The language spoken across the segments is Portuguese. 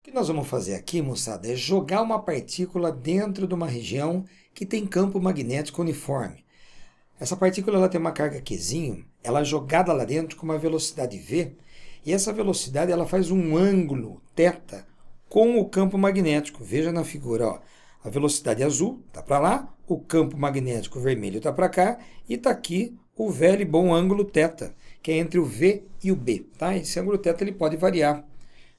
O que nós vamos fazer aqui, moçada, é jogar uma partícula dentro de uma região que tem campo magnético uniforme. Essa partícula ela tem uma carga Qzinho, ela é jogada lá dentro com uma velocidade v, e essa velocidade ela faz um ângulo θ com o campo magnético. Veja na figura, ó, a velocidade azul está para lá, o campo magnético vermelho está para cá, e está aqui o velho e bom ângulo θ, que é entre o v e o b. Tá? Esse ângulo θ ele pode variar.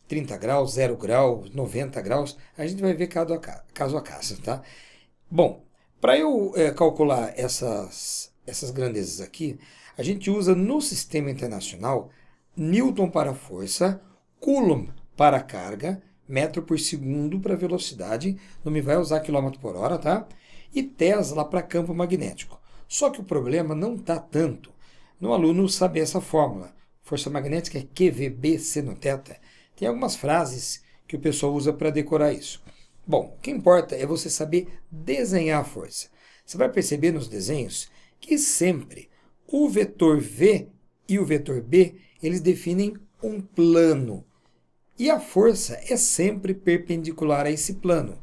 30 graus, 0 grau, 90 graus, a gente vai ver caso a caso, tá? Bom, para eu calcular essas grandezas aqui, a gente usa no sistema internacional Newton para a força, Coulomb para a carga, metro por segundo para a velocidade, não me vai usar quilômetro por hora, tá? E Tesla para campo magnético. Só que o problema não está tanto no aluno saber essa fórmula. Força magnética é QVB seno θ. Tem algumas frases que o pessoal usa para decorar isso. Bom, o que importa é você saber desenhar a força. Você vai perceber nos desenhos que sempre o vetor V e o vetor B, eles definem um plano. E a força é sempre perpendicular a esse plano.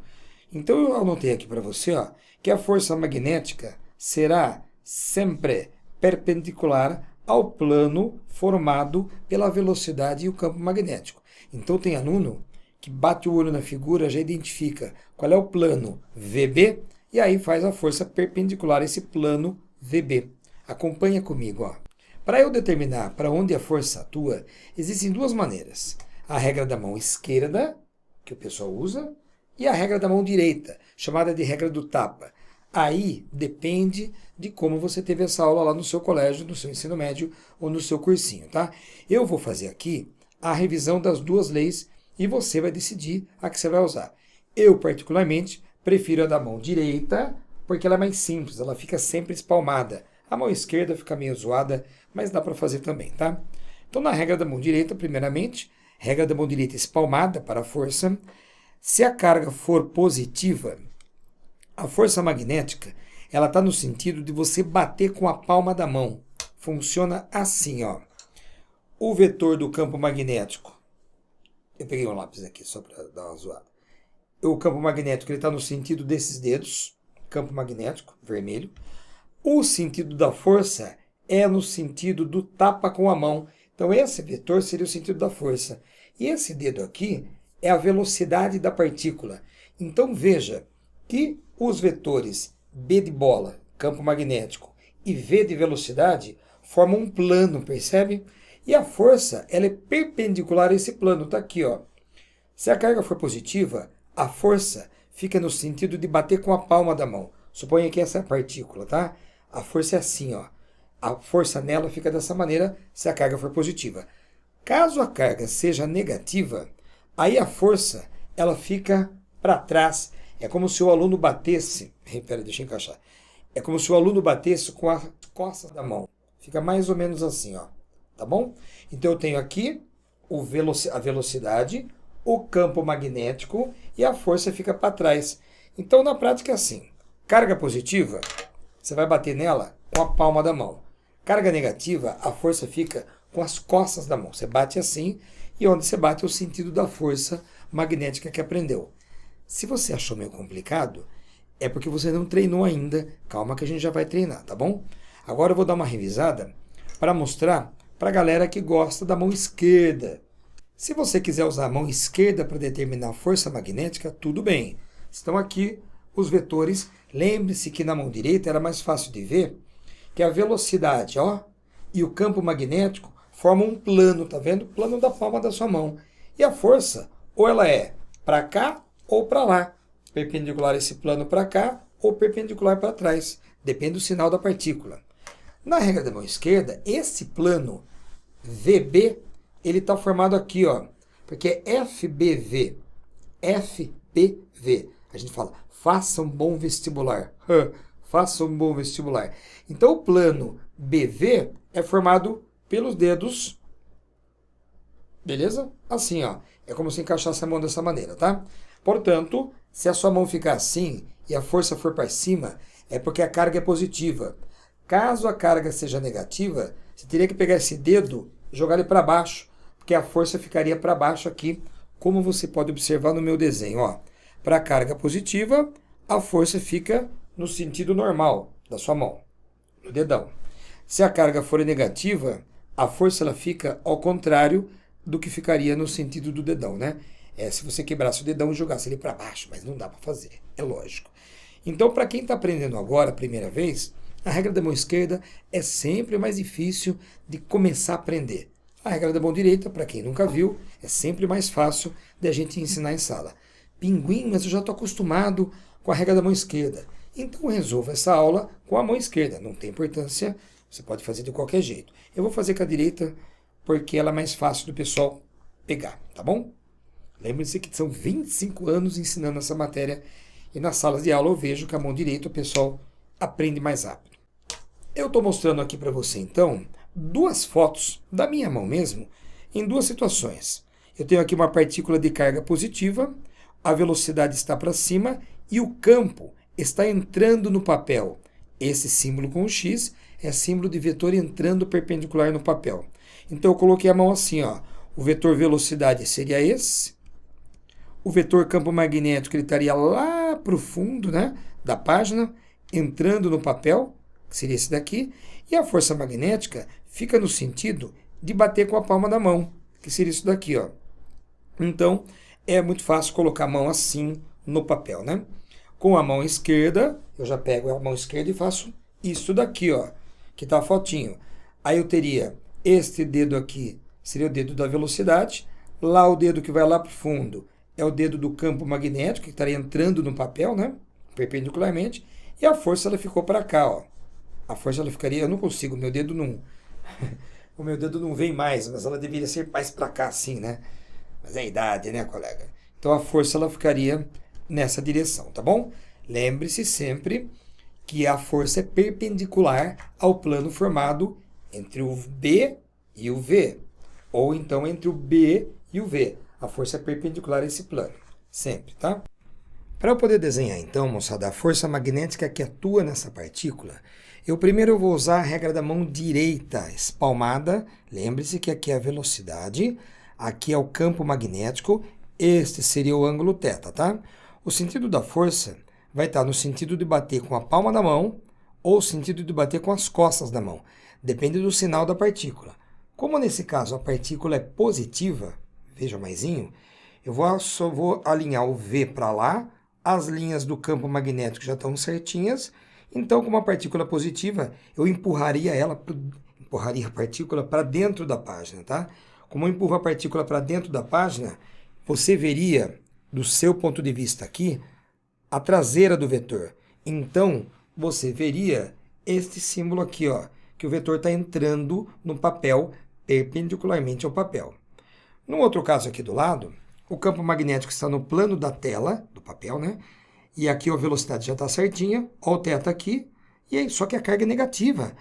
Então eu anotei aqui para você, ó, que a força magnética será sempre perpendicular ao plano formado pela velocidade e o campo magnético. Então tem aluno que bate o olho na figura, já identifica qual é o plano VB e aí faz a força perpendicular a esse plano VB. Acompanha comigo, ó. Para eu determinar para onde a força atua, existem duas maneiras. A regra da mão esquerda, que o pessoal usa, e a regra da mão direita, chamada de regra do tapa. Aí depende de como você teve essa aula lá no seu colégio, no seu ensino médio ou no seu cursinho, tá? Eu vou fazer aqui a revisão das duas leis e você vai decidir a que você vai usar. Eu, particularmente, prefiro a da mão direita porque ela é mais simples, ela fica sempre espalmada. A mão esquerda fica meio zoada, mas dá para fazer também, tá? Então, na regra da mão direita, primeiramente, regra da mão direita espalmada para a força. Se a carga for positiva, a força magnética, ela está no sentido de você bater com a palma da mão. Funciona assim, ó. O vetor do campo magnético, eu peguei um lápis aqui só para dar uma zoada. O campo magnético está no sentido desses dedos, campo magnético, vermelho. O sentido da força é no sentido do tapa com a mão. Então esse vetor seria o sentido da força. E esse dedo aqui é a velocidade da partícula. Então veja que os vetores B de bola, campo magnético, e V de velocidade formam um plano, percebe? E a força ela é perpendicular a esse plano, está aqui, ó. Se a carga for positiva, a força fica no sentido de bater com a palma da mão. Suponha que essa é a partícula, tá? A força é assim, ó. A força nela fica dessa maneira se a carga for positiva. Caso a carga seja negativa, aí a força ela fica para trás. É como se o aluno batesse... Pera, deixa eu encaixar. É como se o aluno batesse com as costas da mão. Fica mais ou menos assim, ó. Tá bom? Então eu tenho aqui a velocidade, o campo magnético e a força fica para trás. Então na prática é assim. Carga positiva, você vai bater nela com a palma da mão. Carga negativa, a força fica com as costas da mão. Você bate assim e onde você bate é o sentido da força magnética que aprendeu. Se você achou meio complicado, é porque você não treinou ainda. Calma que a gente já vai treinar, tá bom? Agora eu vou dar uma revisada para mostrar para a galera que gosta da mão esquerda. Se você quiser usar a mão esquerda para determinar a força magnética, tudo bem. Estão aqui os vetores. Lembre-se que na mão direita era mais fácil de ver que a velocidade, ó, e o campo magnético formam um plano, tá vendo? Plano da palma da sua mão. E a força, ou ela é para cá ou para lá. Perpendicular esse plano para cá ou perpendicular para trás. Depende do sinal da partícula. Na regra da mão esquerda, esse plano VB, ele está formado aqui, ó, porque é FBV. FBV. A gente fala, faça um bom vestibular. Faça um bom vestibular. Então, o plano BV é formado pelos dedos, beleza? Assim, ó. É como se encaixasse a mão dessa maneira, tá? Portanto, se a sua mão ficar assim e a força for para cima, é porque a carga é positiva. Caso a carga seja negativa, você teria que pegar esse dedo e jogar ele para baixo, porque a força ficaria para baixo aqui como você pode observar no meu desenho. Para a carga positiva, a força fica no sentido normal da sua mão, no dedão. Se a carga for negativa, a força ela fica ao contrário do que ficaria no sentido do dedão, né? Se você quebrasse o dedão e jogasse ele para baixo, mas não dá para fazer, é lógico. Então, para quem está aprendendo agora, a primeira vez, a regra da mão esquerda é sempre mais difícil de começar a aprender. A regra da mão direita, para quem nunca viu, é sempre mais fácil de a gente ensinar em sala. Pinguim, mas eu já estou acostumado com a regra da mão esquerda. Então resolva essa aula com a mão esquerda. Não tem importância, você pode fazer de qualquer jeito. Eu vou fazer com a direita porque ela é mais fácil do pessoal pegar, tá bom? Lembre-se que são 25 anos ensinando essa matéria e nas salas de aula eu vejo que a mão direita o pessoal aprende mais rápido. Eu estou mostrando aqui para você, então, duas fotos da minha mão mesmo, em duas situações. Eu tenho aqui uma partícula de carga positiva, a velocidade está para cima e o campo está entrando no papel. Esse símbolo com o X é símbolo de vetor entrando perpendicular no papel. Então eu coloquei a mão assim, o vetor velocidade seria esse, o vetor campo magnético ele estaria lá para o fundo, né, da página, entrando no papel, que seria esse daqui, e a força magnética fica no sentido de bater com a palma da mão, que seria isso daqui, Então, é muito fácil colocar a mão assim no papel, né? Com a mão esquerda, eu já pego a mão esquerda e faço isso daqui, que tá a fotinho. Aí eu teria este dedo aqui, seria o dedo da velocidade, lá o dedo que vai lá para o fundo é o dedo do campo magnético, que estaria entrando no papel, né? Perpendicularmente, e a força ela ficou para cá, A força ela ficaria, eu não consigo, o meu dedo não vem mais, mas ela deveria ser mais para cá assim, né? Mas é a idade, né, colega? Então a força ela ficaria nessa direção, tá bom? Lembre-se sempre que a força é perpendicular ao plano formado entre o B e o V, ou então entre o B e o V. A força é perpendicular a esse plano, sempre, tá? Para eu poder desenhar, então, moçada, a força magnética que atua nessa partícula, primeiro eu vou usar a regra da mão direita, espalmada. Lembre-se que aqui é a velocidade, aqui é o campo magnético, este seria o ângulo θ, tá? O sentido da força vai estar no sentido de bater com a palma da mão ou sentido de bater com as costas da mão. Depende do sinal da partícula. Como nesse caso a partícula é positiva, veja maisinho, eu só vou alinhar o V para lá, as linhas do campo magnético já estão certinhas, então com uma partícula positiva eu empurraria a partícula para dentro da página, tá? Como eu empurro a partícula para dentro da página, você veria, do seu ponto de vista aqui, a traseira do vetor. Então, você veria este símbolo aqui, que o vetor está entrando no papel perpendicularmente ao papel. No outro caso aqui do lado, o campo magnético está no plano da tela, do papel, né? E aqui a velocidade já está certinha, ó o θ aqui, e aí, só que a carga é negativa.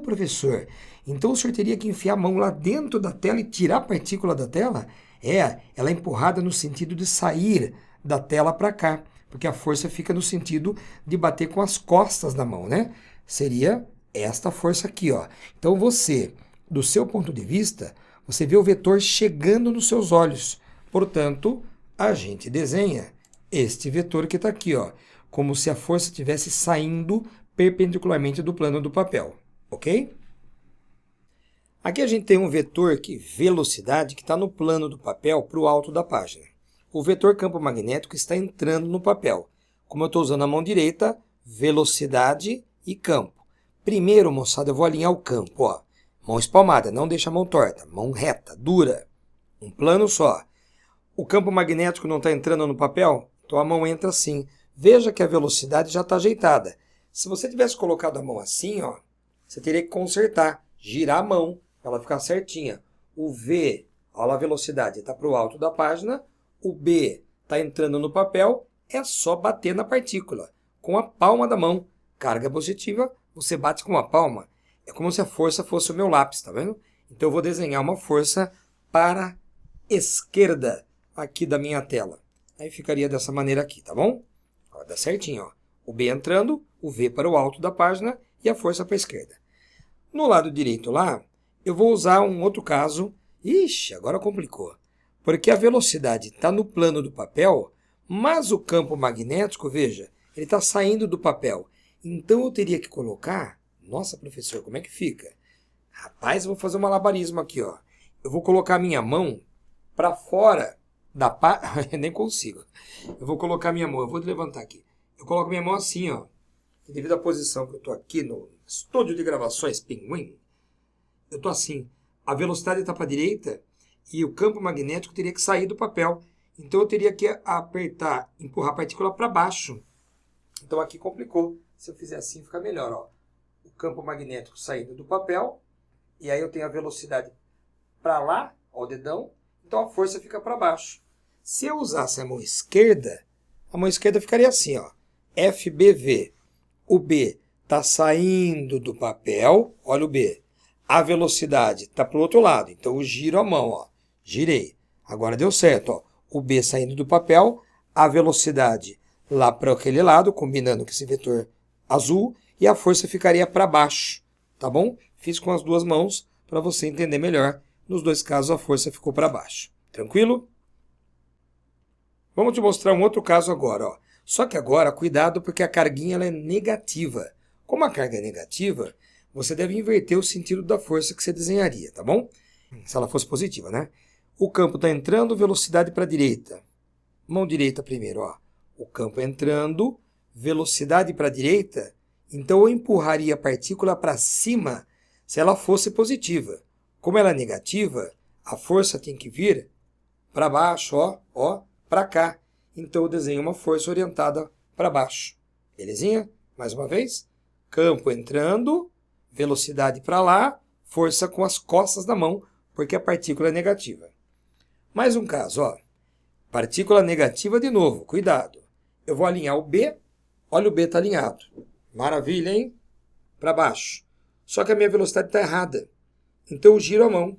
Professor, então o senhor teria que enfiar a mão lá dentro da tela e tirar a partícula da tela? Ela é empurrada no sentido de sair da tela para cá, porque a força fica no sentido de bater com as costas da mão, né? Seria esta força aqui, Então você, do seu ponto de vista, você vê o vetor chegando nos seus olhos. Portanto, a gente desenha este vetor que está aqui, como se a força estivesse saindo perpendicularmente do plano do papel, ok? Aqui a gente tem um vetor velocidade, que está no plano do papel para o alto da página. O vetor campo magnético está entrando no papel. Como eu estou usando a mão direita, velocidade e campo. Primeiro, moçada, eu vou alinhar o campo, Mão espalmada, não deixa a mão torta, mão reta, dura. Um plano só. O campo magnético não está entrando no papel? Então a mão entra assim. Veja que a velocidade já está ajeitada. Se você tivesse colocado a mão assim, você teria que consertar, girar a mão, para ela ficar certinha. O V, olha a velocidade, está para o alto da página. O B está entrando no papel, é só bater na partícula. Com a palma da mão. Carga positiva, você bate com a palma. É como se a força fosse o meu lápis, tá vendo? Então eu vou desenhar uma força para a esquerda aqui da minha tela. Aí ficaria dessa maneira aqui, tá bom? Dá certinho, O B entrando, o V para o alto da página e a força para a esquerda. No lado direito lá, eu vou usar um outro caso. Ixi, agora complicou. Porque a velocidade está no plano do papel, mas o campo magnético, veja, ele está saindo do papel. Então eu teria que colocar... Nossa, professor, como é que fica? Rapaz, eu vou fazer um malabarismo aqui, ó. Eu vou colocar a minha mão para fora da página. Nem consigo. Eu vou colocar a minha mão, eu vou levantar aqui. Eu coloco minha mão assim, ó. Devido à posição que eu estou aqui no estúdio de gravações Pinguim, eu estou assim. A velocidade está para a direita e o campo magnético teria que sair do papel. Então eu teria que apertar, empurrar a partícula para baixo. Então aqui complicou. Se eu fizer assim, fica melhor, ó. O campo magnético saindo do papel. E aí eu tenho a velocidade para lá, ó, o dedão. Então a força fica para baixo. Se eu usasse a mão esquerda ficaria assim, ó. FBV. O B está saindo do papel. Olha o B. A velocidade está para o outro lado. Então eu giro a mão, ó. Girei. Agora deu certo, ó. O B saindo do papel, a velocidade lá para aquele lado, combinando com esse vetor azul, e a força ficaria para baixo, tá bom? Fiz com as duas mãos para você entender melhor. Nos dois casos a força ficou para baixo. Tranquilo? Vamos te mostrar um outro caso agora, ó. Só que agora, cuidado, porque a carguinha ela é negativa. Como a carga é negativa, você deve inverter o sentido da força que você desenharia, tá bom? Se ela fosse positiva, né? O campo está entrando, velocidade para a direita. Mão direita primeiro, ó. O campo entrando, velocidade para a direita. Então eu empurraria a partícula para cima se ela fosse positiva. Como ela é negativa, a força tem que vir para baixo, ó, para cá. Então eu desenho uma força orientada para baixo. Belezinha? Mais uma vez. Campo entrando, velocidade para lá, força com as costas da mão, porque a partícula é negativa. Mais um caso, ó. Partícula negativa de novo, cuidado. Eu vou alinhar o B, olha o B está alinhado. Maravilha, hein? Para baixo. Só que a minha velocidade está errada. Então eu giro a mão.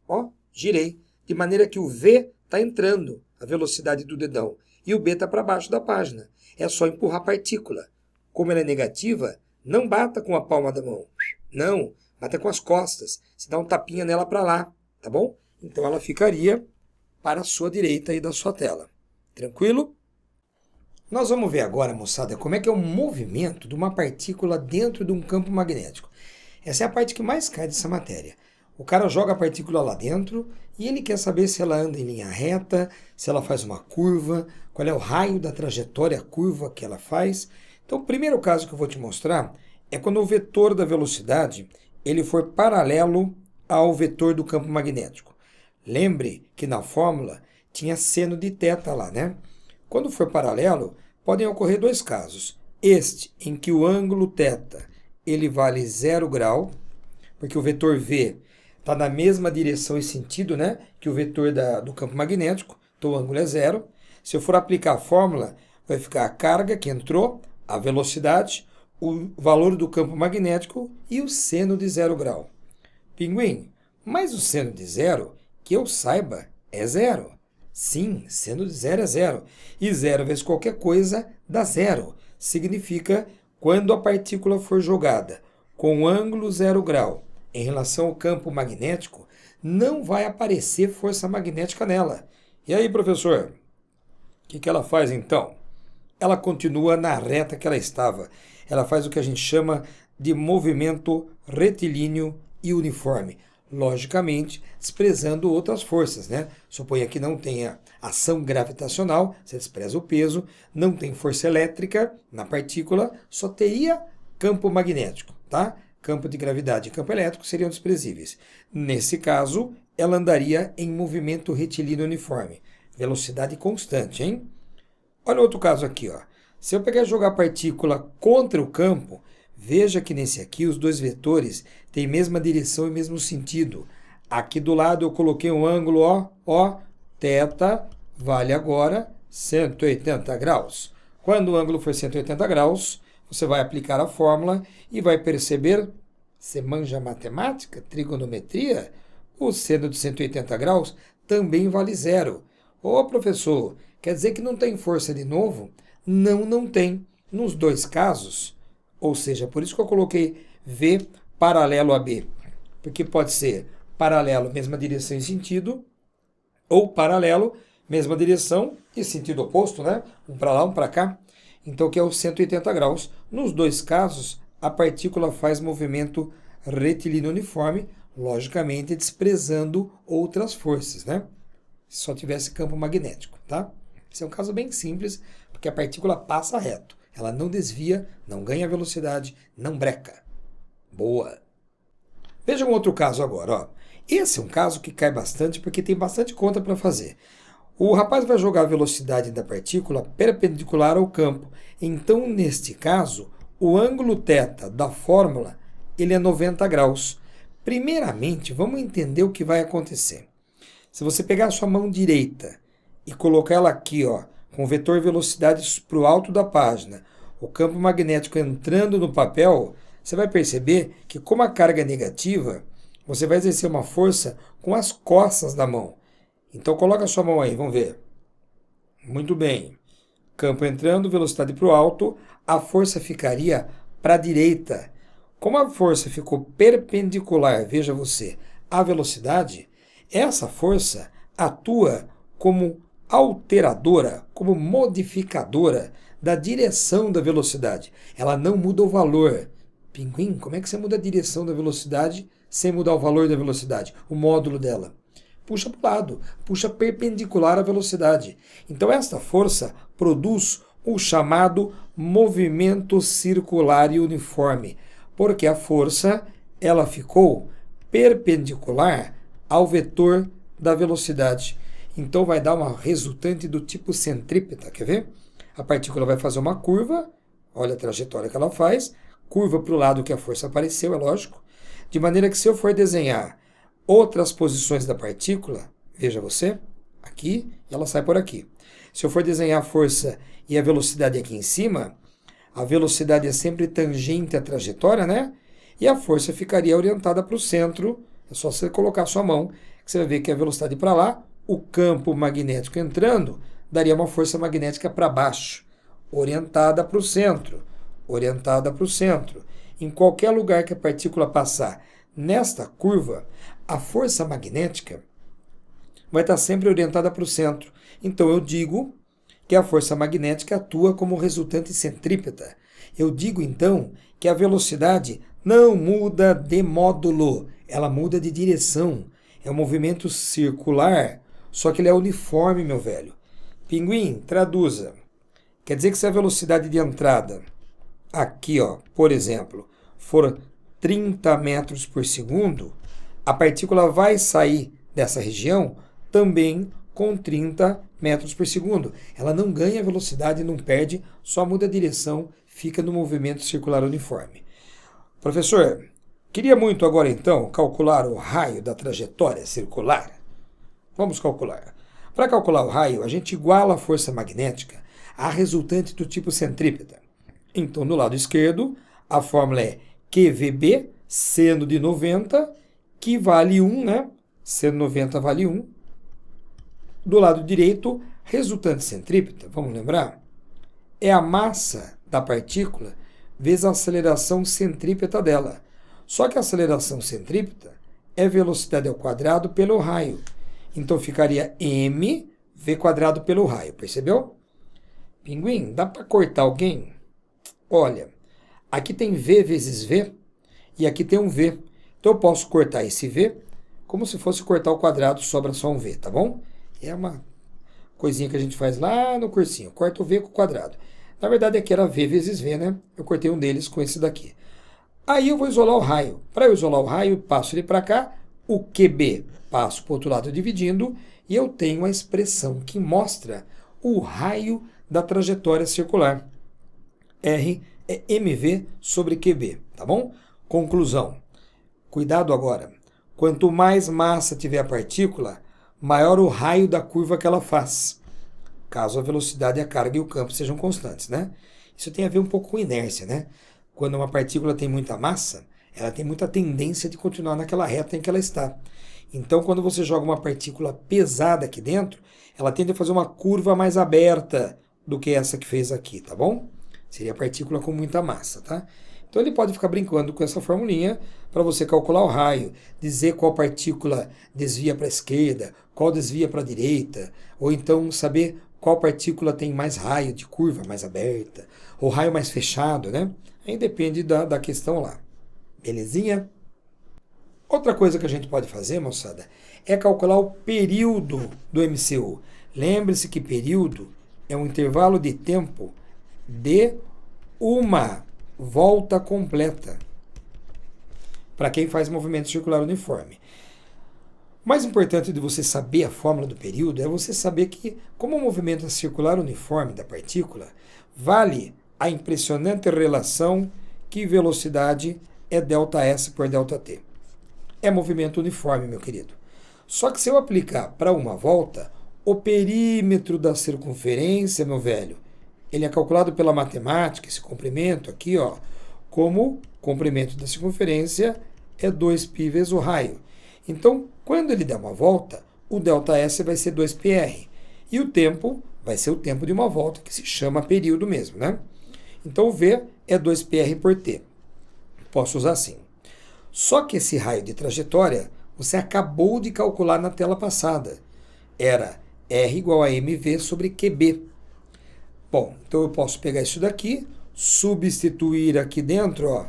Ó, girei. De maneira que o V está entrando, a velocidade do dedão. E o B está para baixo da página. É só empurrar a partícula. Como ela é negativa, não bata com a palma da mão. Não, bata com as costas. Você dá um tapinha nela para lá, tá bom? Então ela ficaria para a sua direita aí da sua tela. Tranquilo? Nós vamos ver agora, moçada, como é que é o movimento de uma partícula dentro de um campo magnético. Essa é a parte que mais cai dessa matéria. O cara joga a partícula lá dentro e ele quer saber se ela anda em linha reta, se ela faz uma curva, qual é o raio da trajetória, a curva que ela faz. Então, o primeiro caso que eu vou te mostrar é quando o vetor da velocidade ele for paralelo ao vetor do campo magnético. Lembre que na fórmula tinha seno de θ lá, né? Quando for paralelo, podem ocorrer dois casos. Este, em que o ângulo θ ele vale 0 grau, porque o vetor V está na mesma direção e sentido, né, que o vetor do campo magnético, então o ângulo é 0. Se eu for aplicar a fórmula, vai ficar a carga que entrou, a velocidade, o valor do campo magnético e o seno de 0 grau. Pinguim, mas o seno de 0, que eu saiba, é 0. Sim, seno de 0 é 0. E 0 vezes qualquer coisa dá 0. Significa quando a partícula for jogada com ângulo 0 grau em relação ao campo magnético, não vai aparecer força magnética nela. E aí, professor, o que ela faz então? Ela continua na reta que ela estava. Ela faz o que a gente chama de movimento retilíneo e uniforme. Logicamente, desprezando outras forças, né? Suponha que não tenha ação gravitacional, você despreza o peso, não tem força elétrica na partícula, só teria campo magnético, tá? Campo de gravidade e campo elétrico seriam desprezíveis. Nesse caso, ela andaria em movimento retilíneo uniforme. Velocidade constante, hein? Olha outro caso aqui, ó. Se eu pegar e jogar a partícula contra o campo, veja que nesse aqui os dois vetores têm mesma direção e mesmo sentido. Aqui do lado eu coloquei um ângulo, ó, θ vale agora 180 graus. Quando o ângulo for 180 graus, você vai aplicar a fórmula e vai perceber, você manja matemática, trigonometria, o seno de 180 graus também vale 0. Ô professor, quer dizer que não tem força de novo? Não, não tem. Nos dois casos, ou seja, por isso que eu coloquei V paralelo a B, porque pode ser paralelo, mesma direção e sentido, Ou paralelo, mesma direção e sentido oposto, né? Um para lá, um para cá. Então, que é o 180 graus. Nos dois casos, a partícula faz movimento retilíneo uniforme, logicamente desprezando outras forças, né? Se só tivesse campo magnético, tá? Esse é um caso bem simples, porque a partícula passa reto. Ela não desvia, não ganha velocidade, não breca. Boa! Veja um outro caso agora, ó. Esse é um caso que cai bastante, porque tem bastante conta para fazer. O rapaz vai jogar a velocidade da partícula perpendicular ao campo. Então, neste caso, o ângulo θ da fórmula ele é 90 graus. Primeiramente, vamos entender o que vai acontecer. Se você pegar a sua mão direita e colocar ela aqui, ó, com o vetor velocidade para o alto da página, o campo magnético entrando no papel, você vai perceber que, como a carga é negativa, você vai exercer uma força com as costas da mão. Então, coloca a sua mão aí, vamos ver. Muito bem. Campo entrando, velocidade para o alto, a força ficaria para a direita. Como a força ficou perpendicular, veja você, à velocidade, essa força atua como alteradora, como modificadora da direção da velocidade. Ela não muda o valor. Pinguim, como é que você muda a direção da velocidade sem mudar o valor da velocidade, o módulo dela? Puxa para o lado, puxa perpendicular à velocidade. Então, esta força produz o chamado movimento circular e uniforme, porque a força ela ficou perpendicular ao vetor da velocidade. Então, vai dar uma resultante do tipo centrípeta, quer ver? A partícula vai fazer uma curva, olha a trajetória que ela faz, curva para o lado que a força apareceu, é lógico, de maneira que se eu for desenhar outras posições da partícula, veja você, aqui, e ela sai por aqui. Se eu for desenhar a força e a velocidade aqui em cima, a velocidade é sempre tangente à trajetória, né? E a força ficaria orientada para o centro, é só você colocar a sua mão, que você vai ver que a velocidade para lá, o campo magnético entrando, daria uma força magnética para baixo, orientada para o centro, orientada para o centro. Em qualquer lugar que a partícula passar nesta curva, a força magnética vai estar sempre orientada para o centro. Então, eu digo que a força magnética atua como resultante centrípeta. Eu digo, então, que a velocidade não muda de módulo, ela muda de direção. É um movimento circular, só que ele é uniforme, meu velho. Pinguim, traduza. Quer dizer que se a velocidade de entrada aqui, ó, por exemplo, for 30 metros por segundo, a partícula vai sair dessa região também com 30 metros por segundo. Ela não ganha velocidade, não perde, só muda a direção, fica no movimento circular uniforme. Professor, queria muito agora então calcular o raio da trajetória circular. Vamos calcular. Para calcular o raio, a gente iguala a força magnética à resultante do tipo centrípeta. Então, no lado esquerdo, a fórmula é QVB, seno de 90, que vale 1, né? Seno 90 vale 1. Do lado direito, resultante centrípeta, vamos lembrar? É a massa da partícula vezes a aceleração centrípeta dela. Só que a aceleração centrípeta é velocidade ao quadrado pelo raio. Então, ficaria mv quadrado pelo raio, percebeu? Pinguim, dá para cortar alguém? Olha, aqui tem v vezes v e aqui tem um v. Então, eu posso cortar esse v como se fosse cortar o quadrado, sobra só um v, tá bom? É uma coisinha que a gente faz lá no cursinho. Corta o v com o quadrado. Na verdade, aqui era v vezes v, né? Eu cortei um deles com esse daqui. Aí eu vou isolar o raio. Para eu isolar o raio, passo ele para cá. O QB passo para o outro lado dividindo. E eu tenho a expressão que mostra o raio da trajetória circular. R é mv sobre QB, tá bom? Conclusão. Cuidado agora. Quanto mais massa tiver a partícula, maior o raio da curva que ela faz, caso a velocidade, a carga e o campo sejam constantes, né? Isso tem a ver um pouco com inércia, né? Quando uma partícula tem muita massa, ela tem muita tendência de continuar naquela reta em que ela está. Então, quando você joga uma partícula pesada aqui dentro, ela tende a fazer uma curva mais aberta do que essa que fez aqui, tá bom? Seria a partícula com muita massa, tá? Então ele pode ficar brincando com essa formulinha para você calcular o raio, dizer qual partícula desvia para a esquerda, qual desvia para a direita, ou então saber qual partícula tem mais raio de curva mais aberta, ou raio mais fechado, né? Aí depende da questão lá. Belezinha? Outra coisa que a gente pode fazer, moçada, é calcular o período do MCU. Lembre-se que período é um intervalo de tempo de uma volta completa para quem faz movimento circular uniforme. O mais importante de você saber a fórmula do período é você saber que, como o movimento circular uniforme da partícula, vale a impressionante relação que velocidade é ΔS por ΔT. É movimento uniforme, meu querido. Só que se eu aplicar para uma volta, o perímetro da circunferência, meu velho, ele é calculado pela matemática, esse comprimento aqui, ó, como comprimento da circunferência é 2π vezes o raio. Então, quando ele der uma volta, o ΔS vai ser 2πr. E o tempo vai ser o tempo de uma volta, que se chama período mesmo, né? Então, o V é 2πr por t. Posso usar assim. Só que esse raio de trajetória você acabou de calcular na tela passada. Era R igual a mv sobre QB. Bom, então eu posso pegar isso daqui, substituir aqui dentro, ó,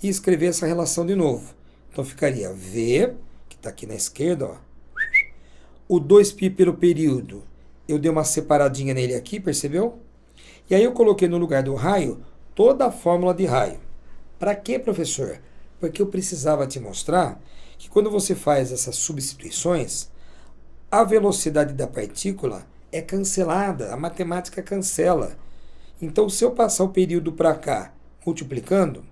e escrever essa relação de novo. Então ficaria V, que está aqui na esquerda, ó, o 2π pelo período. Eu dei uma separadinha nele aqui, percebeu? E aí eu coloquei no lugar do raio toda a fórmula de raio. Para quê, professor? Porque eu precisava te mostrar que quando você faz essas substituições, a velocidade da partícula é cancelada, a matemática cancela. Então, se eu passar o período para cá, multiplicando,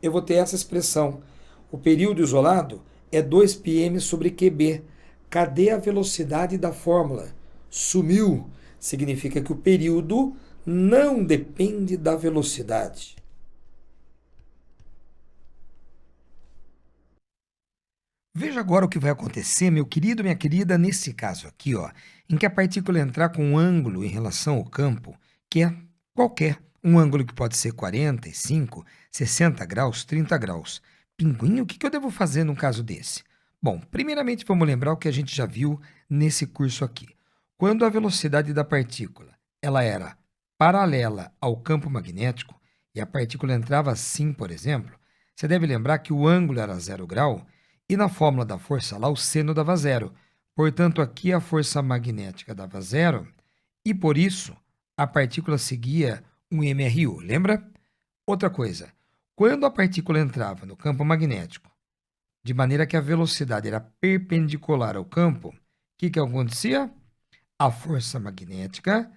eu vou ter essa expressão. O período isolado é 2πm sobre QB. Cadê a velocidade da fórmula? Sumiu. Significa que o período não depende da velocidade. Veja agora o que vai acontecer, meu querido, minha querida, nesse caso aqui, ó, em que a partícula entrar com um ângulo em relação ao campo, que é qualquer, um ângulo que pode ser 45, 60 graus, 30 graus. Pinguim, o que eu devo fazer num caso desse? Bom, primeiramente vamos lembrar o que a gente já viu nesse curso aqui. Quando a velocidade da partícula ela era paralela ao campo magnético e a partícula entrava assim, por exemplo, você deve lembrar que o ângulo era 0 grau, e na fórmula da força lá, o seno dava zero. Portanto, aqui a força magnética dava zero, e por isso a partícula seguia um MRU, lembra? Outra coisa, quando a partícula entrava no campo magnético, de maneira que a velocidade era perpendicular ao campo, o que acontecia? A força magnética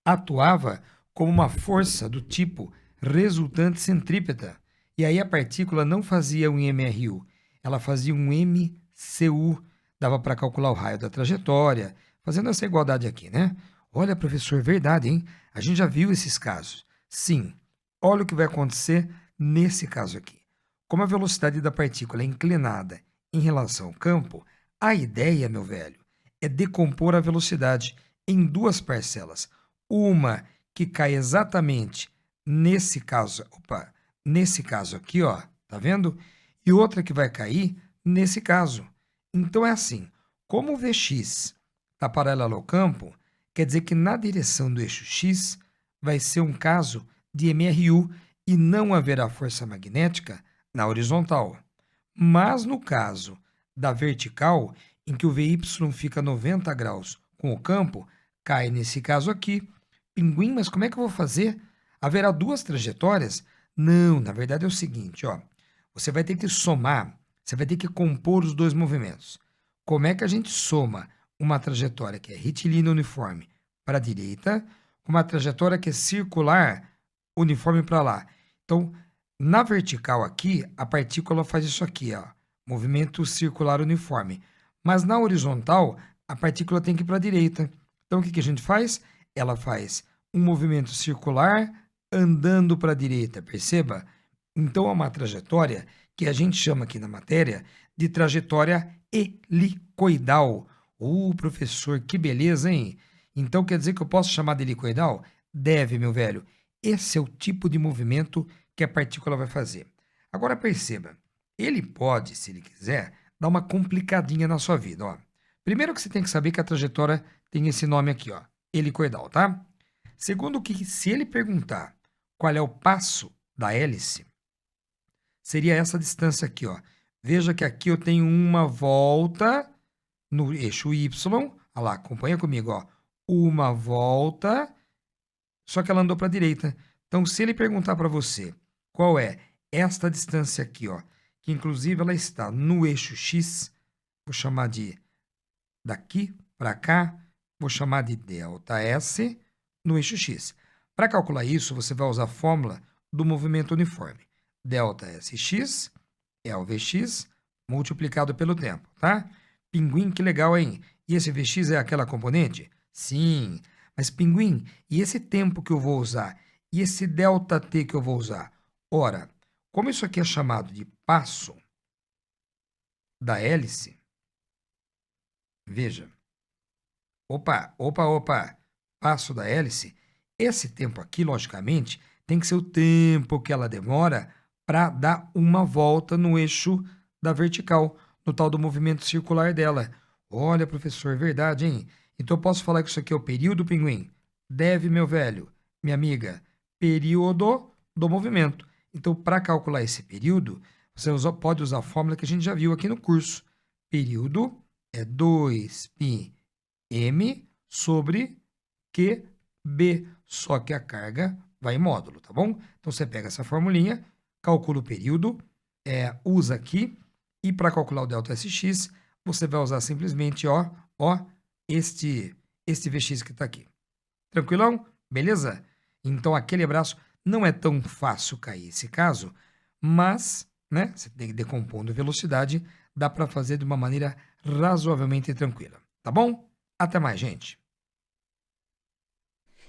atuava como uma força do tipo resultante centrípeta, e aí a partícula não fazia um MRU, ela fazia um MCU, dava para calcular o raio da trajetória, fazendo essa igualdade aqui, né? Olha, professor, verdade, hein? A gente já viu esses casos. Sim, olha o que vai acontecer nesse caso aqui. Como a velocidade da partícula é inclinada em relação ao campo, a ideia, meu velho, é decompor a velocidade em duas parcelas. Uma que cai exatamente nesse caso aqui, ó, tá vendo? E outra que vai cair nesse caso. Então é assim, como o Vx está paralelo ao campo, quer dizer que na direção do eixo x vai ser um caso de MRU e não haverá força magnética na horizontal. Mas no caso da vertical, em que o Vy fica 90 graus com o campo, cai nesse caso aqui. Pinguim, mas como é que eu vou fazer? Haverá duas trajetórias? Não, na verdade é o seguinte, ó. Você vai ter que somar, você vai ter que compor os dois movimentos. Como é que a gente soma uma trajetória que é retilínea uniforme para a direita, com uma trajetória que é circular uniforme para lá? Então, na vertical aqui, a partícula faz isso aqui, ó, movimento circular uniforme. Mas na horizontal, a partícula tem que ir para a direita. Então, o que a gente faz? Ela faz um movimento circular andando para a direita, perceba? Então, é uma trajetória que a gente chama aqui na matéria de trajetória helicoidal. Professor, que beleza, hein? Então, quer dizer que eu posso chamar de helicoidal? Deve, meu velho. Esse é o tipo de movimento que a partícula vai fazer. Agora perceba, ele pode, se ele quiser, dar uma complicadinha na sua vida. Ó. Primeiro que você tem que saber que a trajetória tem esse nome aqui, ó, helicoidal, tá? Segundo que, se ele perguntar qual é o passo da hélice, seria essa distância aqui, ó. Veja que aqui eu tenho uma volta no eixo Y. Olha lá, acompanha comigo, ó. Uma volta, só que ela andou para a direita. Então, se ele perguntar para você qual é esta distância aqui, ó, que inclusive ela está no eixo X, vou chamar de daqui para cá, vou chamar de ΔS no eixo X. Para calcular isso, você vai usar a fórmula do movimento uniforme. ΔSx é o Vx multiplicado pelo tempo, tá? Pinguim, que legal, hein? E esse Vx é aquela componente? Sim. Mas, Pinguim, e esse tempo que eu vou usar? E esse ΔT que eu vou usar? Ora, como isso aqui é chamado de passo da hélice, veja. Opa, passo da hélice. Esse tempo aqui, logicamente, tem que ser o tempo que ela demora para dar uma volta no eixo da vertical, no tal do movimento circular dela. Olha, professor, verdade, hein? Então eu posso falar que isso aqui é o período, Pinguim? Deve, meu velho, minha amiga, período do movimento. Então, para calcular esse período, você pode usar a fórmula que a gente já viu aqui no curso. Período é 2πm sobre QB, só que a carga vai em módulo, tá bom? Então, você pega essa formulinha, calcula o período, usa aqui, e para calcular o ΔSx, você vai usar simplesmente, este Vx que está aqui. Tranquilão? Beleza? Então, aquele abraço. Não é tão fácil cair esse caso, mas, né, você tem que decompondo velocidade, dá para fazer de uma maneira razoavelmente tranquila. Tá bom? Até mais, gente.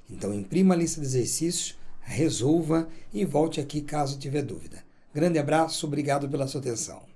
Então, imprima a lista de exercícios, resolva e volte aqui caso tiver dúvida. Grande abraço, obrigado pela sua atenção.